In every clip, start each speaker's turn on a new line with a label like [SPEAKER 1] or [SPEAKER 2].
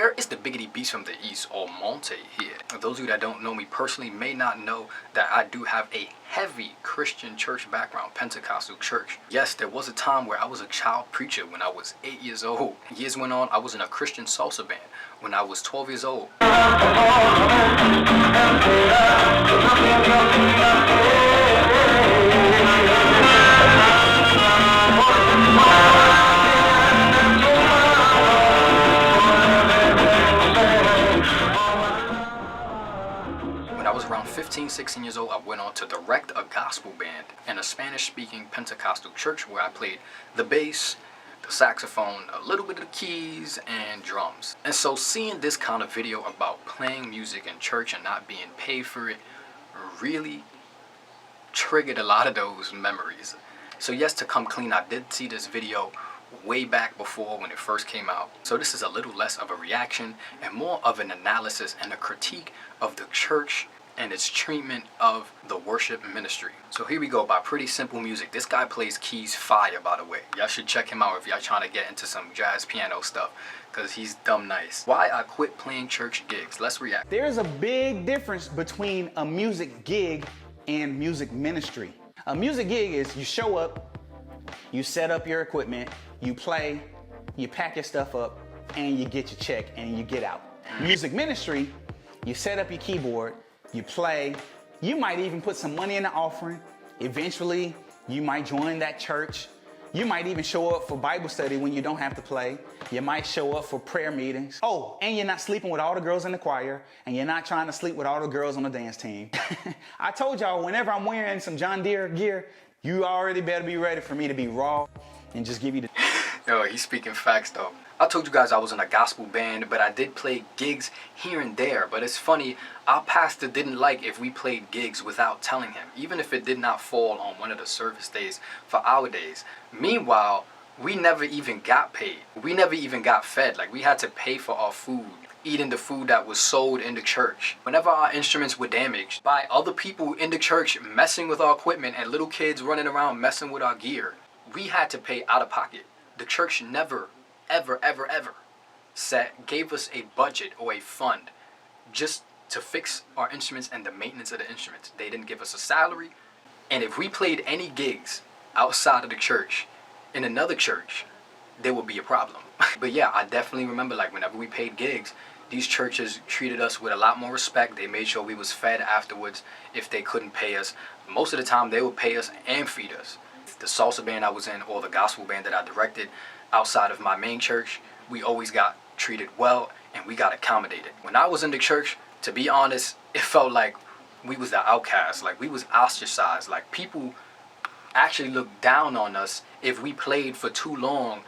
[SPEAKER 1] here? It's the biggity beast from the east, Almonte here. For those of you that don't know me personally may not know that I do have a heavy Christian church background, Pentecostal church. Yes, there was a time where I was a child preacher when I was 8 years old. Years went on, I was in a Christian salsa band when I was 12 years old. When I was around 15, 16 years old, I went on to direct a gospel band in a Spanish-speaking Pentecostal church where I played the bass, the saxophone, a little bit of the keys, and drums. And so seeing this kind of video about playing music in church and not being paid for it really triggered a lot of those memories. So yes, to come clean, I did see this video way back before when it first came out. So this is a little less of a reaction and more of an analysis and a critique of the church and its treatment of the worship ministry. So here we go, by Pretty Simple Music. This guy plays keys fire, by the way. Y'all should check him out if y'all trying to get into some jazz piano stuff, because he's dumb nice. Why I quit playing church gigs. Let's react.
[SPEAKER 2] There's a big difference between a music gig and music ministry. A music gig is you show up, you set up your equipment, you play, you pack your stuff up, and you get your check and you get out. Music ministry, you set up your keyboard, you play, you might even put some money in the offering. Eventually, you might join that church. You might even show up for Bible study when you don't have to play. You might show up for prayer meetings. Oh, and you're not sleeping with all the girls in the choir, and you're not trying to sleep with all the girls on the dance team. I told y'all, whenever I'm wearing some John Deere gear, you already better be ready for me to be raw and just give you the...
[SPEAKER 1] Yo, he's speaking facts though. I told you guys I was in a gospel band, but I did play gigs here and there. But it's funny, our pastor didn't like if we played gigs without telling him, even if it did not fall on one of the service days for our days. Meanwhile, we never even got paid. We never even got fed. Like, we had to pay for our food, eating the food that was sold in the church. Whenever our instruments were damaged by other people in the church messing with our equipment and little kids running around messing with our gear, we had to pay out of pocket. The church never, ever gave us a budget or a fund just to fix our instruments and the maintenance of the instruments. They didn't give us a salary. And if we played any gigs outside of the church, in another church, there would be a problem. But yeah, I definitely remember, like, whenever we paid gigs, these churches treated us with a lot more respect. They made sure we was fed afterwards if they couldn't pay us. Most of the time, they would pay us and feed us. The salsa band I was in or the gospel band that I directed outside of my main church, we always got treated well and we got accommodated. When I was in the church, to be honest, it felt like we was the outcasts, like we was ostracized. Like, people actually looked down on us if we played for too long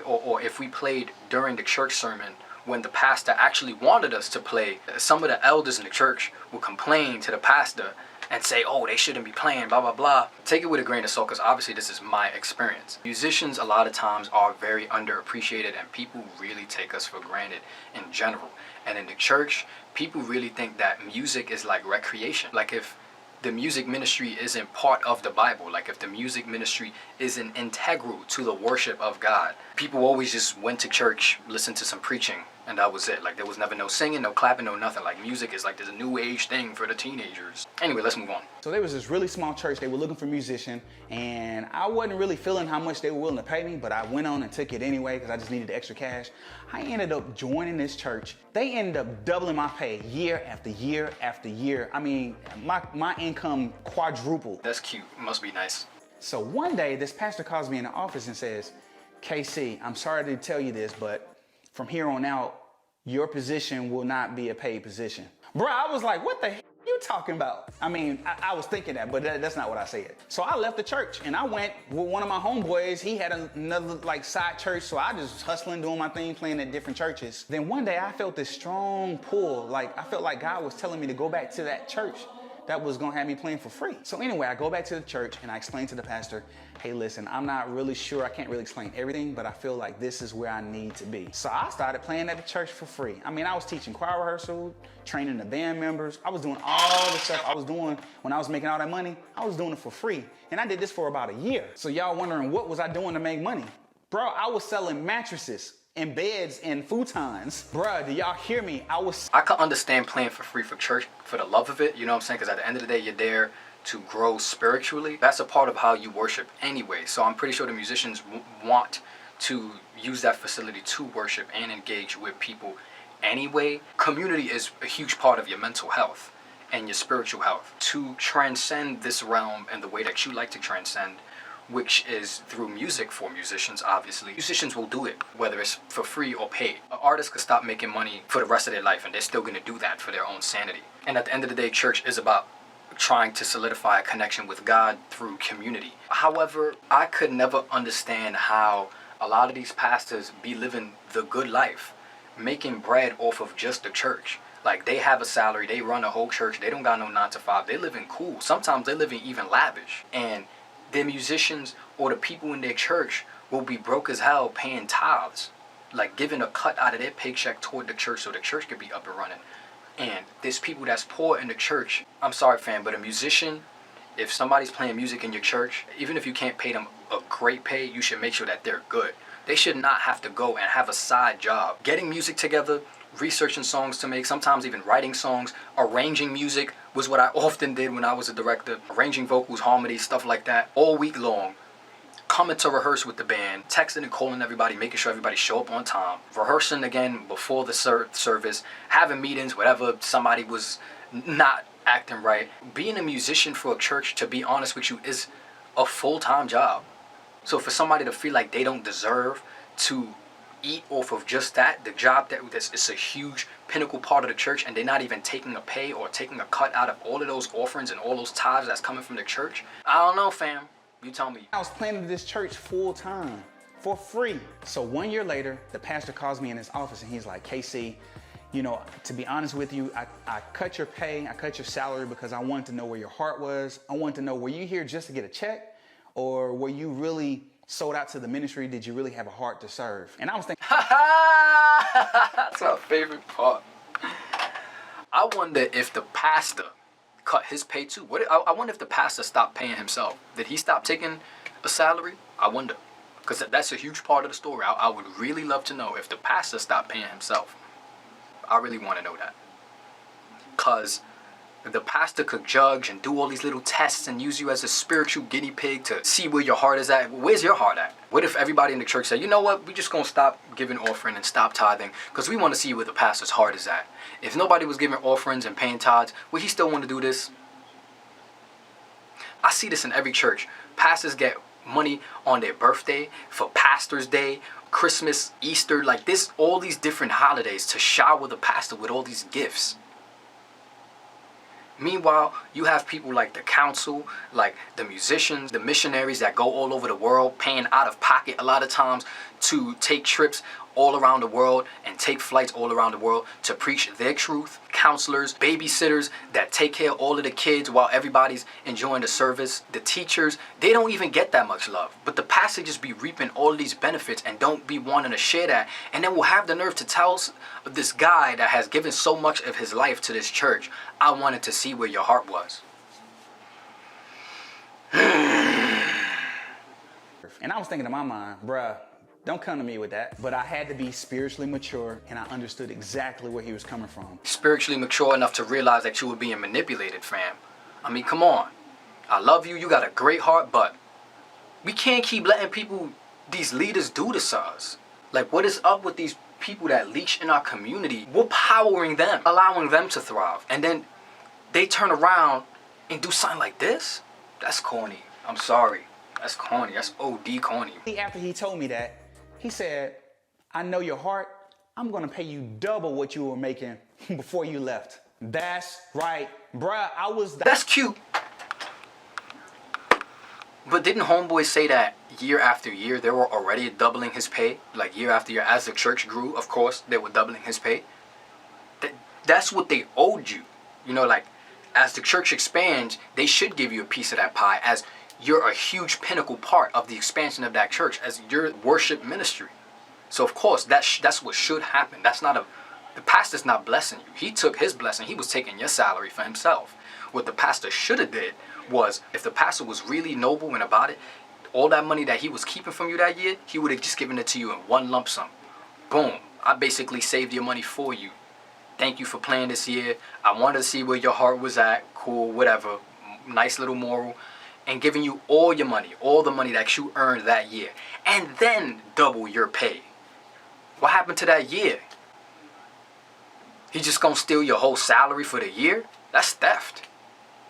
[SPEAKER 1] or if we played during the church sermon when the pastor actually wanted us to play. Some of the elders in the church would complain to the pastor and say, oh, they shouldn't be playing, blah, blah, blah. Take it with a grain of salt, because obviously this is my experience. Musicians a lot of times are very underappreciated and people really take us for granted in general. And in the church, people really think that music is like recreation. Like, if the music ministry isn't part of the Bible, like if the music ministry isn't integral to the worship of God. People always just went to church, listened to some preaching, and that was it. Like, there was never no singing, no clapping, no nothing. Like, music is like this new age thing for the teenagers. Anyway, let's move on.
[SPEAKER 2] So there was this really small church. They were looking for a musician, and I wasn't really feeling how much they were willing to pay me, but I went on and took it anyway because I just needed the extra cash. I ended up joining this church. They ended up doubling my pay year after year after year. I mean, my income quadrupled.
[SPEAKER 1] That's cute. Must be nice.
[SPEAKER 2] So one day, this pastor calls me in the office and says, KC, I'm sorry to tell you this, but from here on out, your position will not be a paid position. Bro, I was like, what the hell are you talking about? I mean, I was thinking that, but that's not what I said. So I left the church and I went with one of my homeboys. He had another like side church. So I just hustling, doing my thing, playing at different churches. Then one day I felt this strong pull. Like, I felt like God was telling me to go back to that church that was gonna have me playing for free. So anyway, I go back to the church and I explain to the pastor, hey, listen, I'm not really sure, I can't really explain everything, but I feel like this is where I need to be. So I started playing at the church for free. I mean, I was teaching choir rehearsal, training the band members. I was doing all the stuff I was doing when I was making all that money. I was doing it for free. And I did this for about a year. So y'all wondering, what was I doing to make money? Bro, I was selling mattresses in beds and futons. Bruh, do y'all hear me?
[SPEAKER 1] I can understand playing for free for church for the love of it, you know what I'm saying? Because at the end of the day, you're there to grow spiritually. That's a part of how you worship anyway. So I'm pretty sure the musicians want to use that facility to worship and engage with people anyway. Community is a huge part of your mental health and your spiritual health. To transcend this realm in the way that you like to transcend, which is through music for musicians, obviously. Musicians will do it, whether it's for free or paid. An artist could stop making money for the rest of their life, and they're still gonna do that for their own sanity. And at the end of the day, church is about trying to solidify a connection with God through community. However, I could never understand how a lot of these pastors be living the good life, making bread off of just the church. Like, they have a salary, they run a whole church, they don't got no 9 to 5, they living cool. Sometimes they living even lavish. And their musicians or the people in their church will be broke as hell paying tithes, like giving a cut out of their paycheck toward the church so the church could be up and running. And there's people that's poor in the church. I'm sorry, fam, but a musician, if somebody's playing music in your church, even if you can't pay them a great pay, you should make sure that they're good. They should not have to go and have a side job. Getting music together, researching songs to make, sometimes even writing songs, arranging music was what I often did when I was a director. Arranging vocals, harmonies, stuff like that, all week long. Coming to rehearse with the band, texting and calling everybody, making sure everybody show up on time. Rehearsing again before the service, having meetings, whatever somebody was not acting right. Being a musician for a church, to be honest with you, is a full-time job. So for somebody to feel like they don't deserve to eat off of just that, the job it's a huge pinnacle part of the church, and they're not even taking a pay or taking a cut out of all of those offerings and all those tithes that's coming from the church. I don't know, fam. You tell me.
[SPEAKER 2] I was planning this church full time for free. So 1 year later, the pastor calls me in his office and he's like, KC, you know, to be honest with you, I cut your pay, I cut your salary because I wanted to know where your heart was. I wanted to know, were you here just to get a check, or were you really sold out to the ministry? Did you really have a heart to serve? And I was thinking,
[SPEAKER 1] that's my favorite part. I wonder if the pastor cut his pay too. I wonder if the pastor stopped paying himself. Did he stop taking a salary? I wonder. Because that's a huge part of the story. I would really love to know if the pastor stopped paying himself. I really want to know that. Because the pastor could judge and do all these little tests and use you as a spiritual guinea pig to see where your heart is at. Where's your heart at? What if everybody in the church said, you know what, we're just going to stop giving offering and stop tithing because we want to see where the pastor's heart is at. If nobody was giving offerings and paying tithes, would he still want to do this? I see this in every church. Pastors get money on their birthday, for Pastor's Day, Christmas, Easter, like this, all these different holidays to shower the pastor with all these gifts. Meanwhile, you have people like the council, like the musicians, the missionaries that go all over the world, paying out of pocket a lot of times to take trips all around the world and take flights all around the world to preach their truth. Counselors, babysitters that take care of all of the kids while everybody's enjoying the service. The teachers, they don't even get that much love. But the pastor just be reaping all of these benefits and don't be wanting to share that. And then we'll have the nerve to tell this guy that has given so much of his life to this church, I wanted to see where your heart was.
[SPEAKER 2] and I was thinking in my mind, bruh, don't come to me with that. But I had to be spiritually mature, and I understood exactly where he was coming from.
[SPEAKER 1] Spiritually mature enough to realize that you were being manipulated, fam. I mean, come on. I love you. You got a great heart, but we can't keep letting people, these leaders, do this to us. Like, what is up with these people that leech in our community? We're powering them, allowing them to thrive. And then they turn around and do something like this? That's corny. I'm sorry. That's corny. That's OD corny.
[SPEAKER 2] After he told me that, he said, I know your heart. I'm going to pay you double what you were making before you left. That's right. Bruh, That's cute.
[SPEAKER 1] But didn't homeboy say that year after year they were already doubling his pay? Like year after year, as the church grew, of course, they were doubling his pay. That's what they owed you. You know, like, as the church expands, they should give you a piece of that pie, as you're a huge pinnacle part of the expansion of that church, as your worship ministry. So of course, that's what should happen. The pastor's not blessing you. He took his blessing. He was taking your salary for himself. What the pastor should have did was, if the pastor was really noble and about it, all that money that he was keeping from you that year, he would have just given it to you in one lump sum. Boom. I basically saved your money for you. Thank you for playing this year. I wanted to see where your heart was at. Cool, whatever. Nice little moral. And giving you all your money, all the money that you earned that year. And then double your pay. What happened to that year? He just gonna steal your whole salary for the year? That's theft.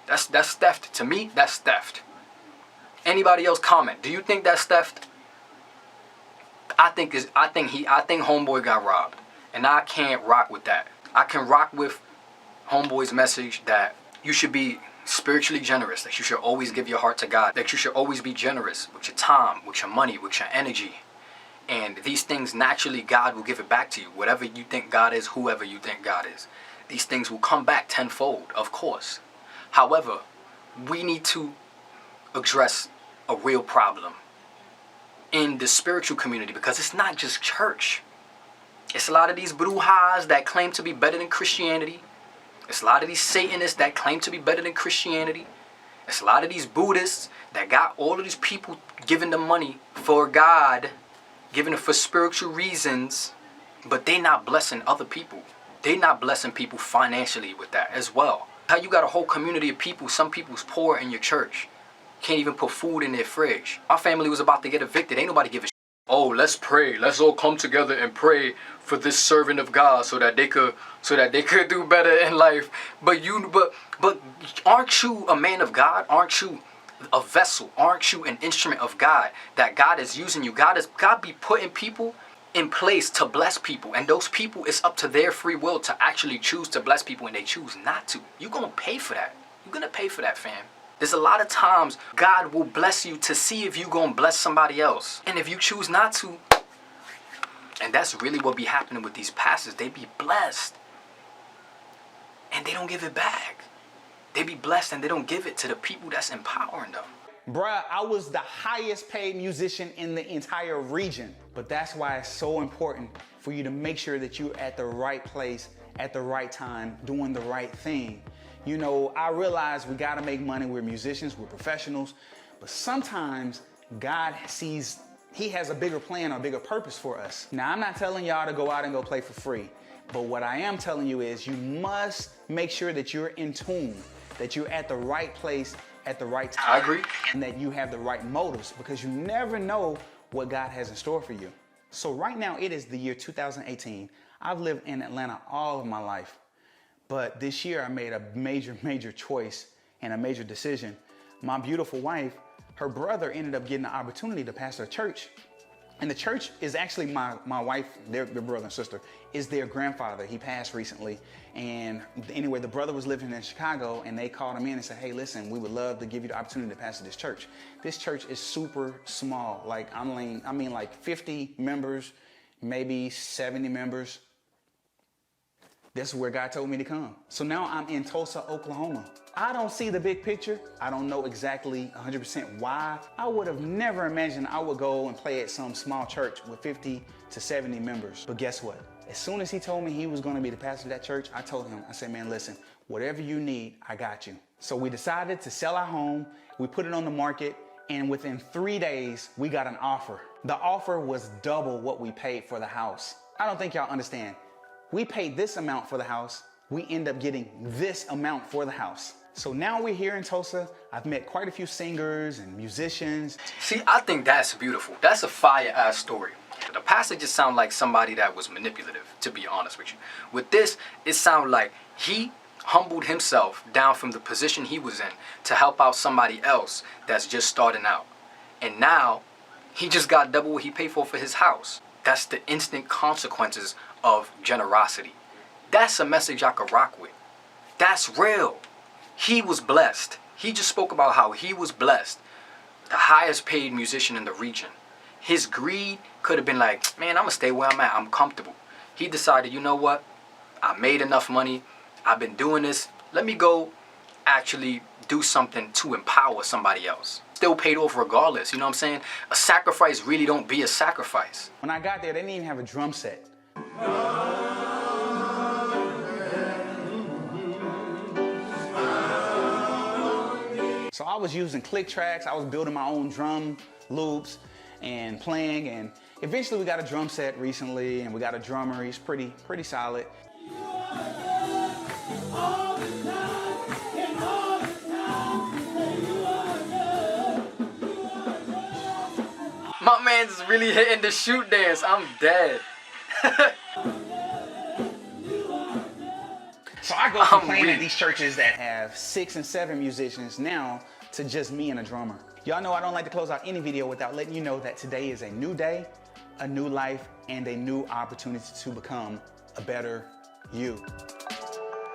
[SPEAKER 1] That's theft. To me, that's theft. Anybody else comment? Do you think that's theft? I think homeboy got robbed. And I can't rock with that. I can rock with homeboy's message that you should be spiritually generous, that you should always give your heart to God, that you should always be generous with your time, with your money, with your energy. And these things, naturally, God will give it back to you. Whatever you think God is, whoever you think God is. These things will come back tenfold, of course. However, we need to address a real problem in the spiritual community, because it's not just church. It's a lot of these brujas that claim to be better than Christianity. It's a lot of these Satanists that claim to be better than Christianity. It's a lot of these Buddhists that got all of these people giving them money for God, giving it for spiritual reasons, but they not blessing other people. They not blessing people financially with that as well. How you got a whole community of people, some people's poor in your church, can't even put food in their fridge. My family was about to get evicted. Ain't nobody give a shit. Oh, let's pray. Let's all come together and pray for this servant of God so that they could do better in life. But aren't you a man of God? Aren't you a vessel? Aren't you an instrument of God, that God is using you? God be putting people in place to bless people, and those people, it's up to their free will to actually choose to bless people, and they choose not to. You're gonna pay for that. You're gonna pay for that, fam. There's a lot of times God will bless you to see if you're gonna bless somebody else. And if you choose not to, and that's really what be happening with these pastors, they be blessed and they don't give it back. They be blessed and they don't give it to the people that's empowering them.
[SPEAKER 2] Bruh, I was the highest paid musician in the entire region. But that's why it's so important for you to make sure that you're at the right place at the right time, doing the right thing. You know, I realize we gotta make money. We're musicians, we're professionals, but sometimes God sees, He has a bigger plan or a bigger purpose for us. Now, I'm not telling y'all to go out and go play for free, but what I am telling you is you must make sure that you're in tune, that you're at the right place at the right time.
[SPEAKER 1] I agree.
[SPEAKER 2] And that you have the right motives, because you never know what God has in store for you. So right now, it is the year 2018. I've lived in Atlanta all of my life. But this year I made a major choice and a major decision. My beautiful wife, her brother ended up getting the opportunity to pastor a church. And the church is actually my wife, their brother and sister, is their grandfather. He passed recently. And anyway, the brother was living in Chicago, and they called him in and said, hey, listen, we would love to give you the opportunity to pastor this church. This church is super small. Like, I mean like 50 members, maybe 70 members. This is where God told me to come. So now I'm in Tulsa, Oklahoma. I don't see the big picture. I don't know exactly 100% why. I would have never imagined I would go and play at some small church with 50 to 70 members. But guess what? As soon as he told me he was going to be the pastor of that church, I told him, I said, man, listen, whatever you need, I got you. So we decided to sell our home. We put it on the market. And within 3 days, we got an offer. The offer was double what we paid for the house. I don't think y'all understand. We paid this amount for the house. We end up getting this amount for the house. So now we're here in Tulsa. I've met quite a few singers and musicians.
[SPEAKER 1] See, I think that's beautiful. That's a fire-ass story. The pastor just sounded like somebody that was manipulative, to be honest with you. With this, it sounded like he humbled himself down from the position he was in to help out somebody else that's just starting out. And now, he just got double what he paid for his house. That's the instant consequences of generosity. That's a message I could rock with. That's real. He was blessed. He just spoke about how he was blessed. The highest paid musician in the region. His greed could have been like, man, I'm gonna stay where I'm at. I'm comfortable. He decided, you know what? I made enough money. I've been doing this. Let me go actually do something to empower somebody else. Still paid off regardless, you know what I'm saying? A sacrifice really don't be a sacrifice.
[SPEAKER 2] When I got there, they didn't even have a drum set. So I was using click tracks. I was building my own drum loops and playing, and Eventually we got a drum set recently, and we got a drummer. He's pretty solid.
[SPEAKER 1] My man's really hitting the shoot dance. I'm dead.
[SPEAKER 2] So I go from playing at these churches that have 6 and 7 musicians now to just me and a drummer. Y'all know I don't like to close out any video without letting you know that today is a new day, a new life, and a new opportunity to become a better you.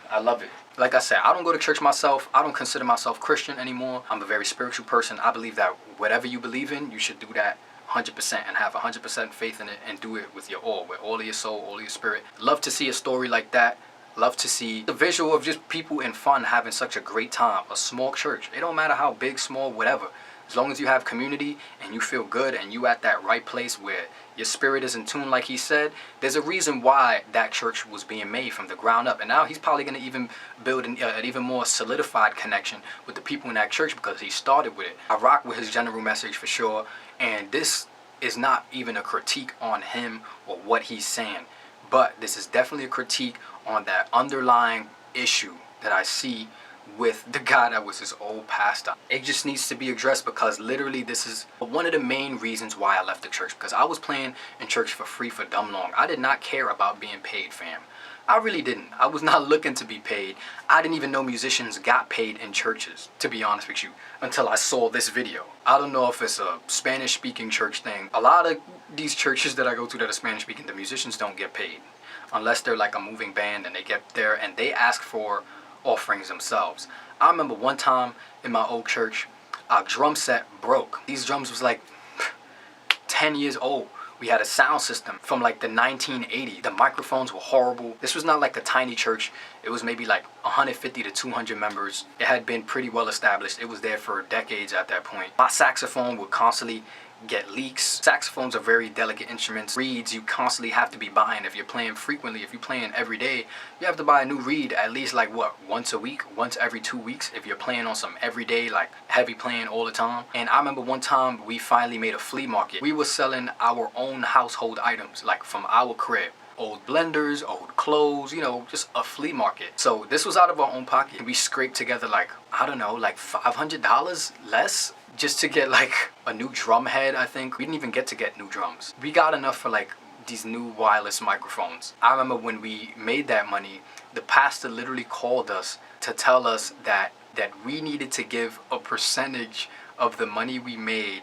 [SPEAKER 1] I love it. Like I said, I don't go to church myself. I don't consider myself Christian anymore. I'm a very spiritual person. I believe that whatever you believe in, you should do that 100% and have 100% faith in it and do it with all of your soul, all of your spirit. Love to see a story like that. Love to see the visual of just people in fun having such a great time. A small church. It don't matter how big, small, whatever. As long as you have community and you feel good and you at that right place where your spirit is in tune, like he said, there's a reason why that church was being made from the ground up. And now he's probably going to even build an even more solidified connection with the people in that church because he started with it. I rock with his general message for sure. And this is not even a critique on him or what he's saying. But this is definitely a critique on that underlying issue that I see with the guy that was his old pastor. It just needs to be addressed because literally this is one of the main reasons why I left the church, because I was playing in church for free for dumb long. I did not care about being paid, fam. I really didn't. I was not looking to be paid. I didn't even know musicians got paid in churches, to be honest with you, until I saw this video. I don't know if it's a Spanish-speaking church thing. A lot of these churches that I go to that are Spanish-speaking, the musicians don't get paid unless they're like a moving band and they get there and they ask for offerings themselves. I remember one time in my old church, our drum set broke. These drums was like 10 years old. We had a sound system from like the 1980s. The microphones were horrible. This was not like a tiny church. It was maybe like 150 to 200 members. It had been pretty well established. It was there for decades at that point. My saxophone would constantly get leaks. Saxophones are very delicate instruments. Reeds you constantly have to be buying. If you're playing frequently, if you're playing every day, you have to buy a new reed at least like what, once a week, once every 2 weeks if you're playing on some everyday like heavy playing all the time. And I remember one time we finally made a flea market. We were selling our own household items like from our crib. Old blenders, old clothes, you know, just a flea market. So this was out of our own pocket. We scraped together like, I don't know, like $500 less just to get like a new drum head. I think we didn't even get to get new drums. We got enough for like these new wireless microphones. I remember when we made that money, the pastor literally called us to tell us that we needed to give a percentage of the money we made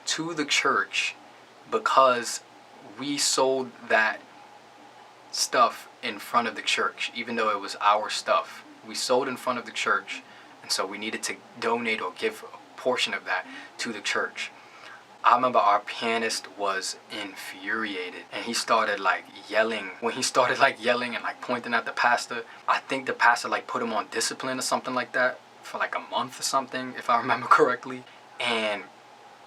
[SPEAKER 1] to the church because we sold that stuff in front of the church, even though it was our stuff. We sold in front of the church, and so we needed to donate or give a portion of that to the church. I remember our pianist was infuriated and he started like yelling. When he started like yelling and like pointing at the pastor, I think the pastor like put him on discipline or something like that for like a month or something, if I remember correctly, and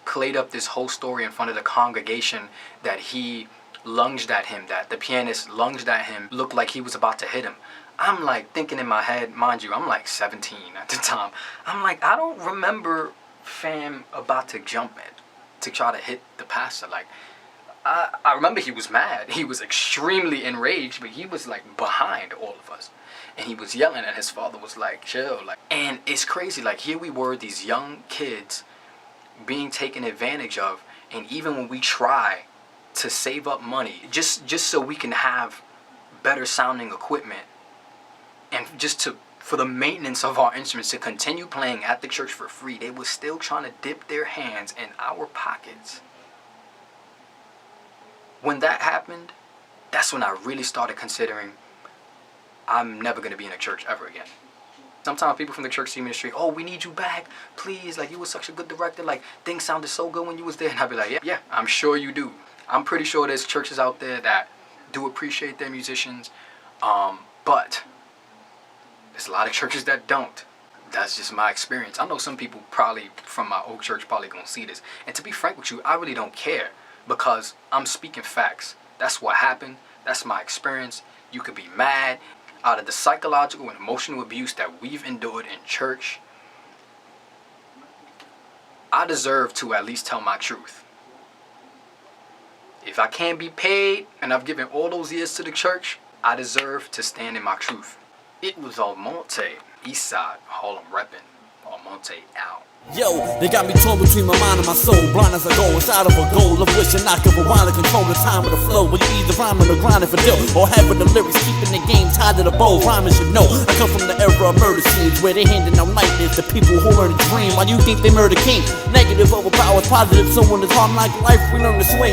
[SPEAKER 1] played up this whole story in front of the congregation that he lunged at him, that the pianist lunged at him, looked like he was about to hit him. I'm like thinking in my head, mind you, I'm like 17 at the time. I'm like, I don't remember fam about to jump in to try to hit the pastor. Like, I remember he was mad. He was extremely enraged, but he was like behind all of us. And he was yelling and his father was like, chill. Like, and it's crazy. Like, here we were, these young kids being taken advantage of. And even when we try to save up money, just so we can have better sounding equipment and just for the maintenance of our instruments to continue playing at the church for free, they were still trying to dip their hands in our pockets. When that happened, that's when I really started considering I'm never going to be in a church ever again. Sometimes people from the church see me in the street, oh, we need you back, please, like you were such a good director, like things sounded so good when you was there. And I'd be like, yeah, I'm sure you do. I'm pretty sure there's churches out there that do appreciate their musicians, but there's a lot of churches that don't. That's just my experience. I know some people probably from my old church probably gonna see this. And to be frank with you, I really don't care because I'm speaking facts. That's what happened. That's my experience. You could be mad. Out of the psychological and emotional abuse that we've endured in church, I deserve to at least tell my truth. If I can't be paid and I've given all those years to the church, I deserve to stand in my truth. It was Almonte, Eastside, Harlem reppin'. Almonte out.
[SPEAKER 3] Yo, they got me torn between my mind and my soul. Blind as I go, inside of a goal of wishing I could rewind and control the time of the flow. But you either rhyming or grinding for dough, or having the lyrics keeping the game tied to the bow. Rhyming should know, I come from the era of murder scenes, where they handing out nightmares to people who learn to dream. While you think they murder king, negative overpowers positive. So when it's hard like life, we learn to swing.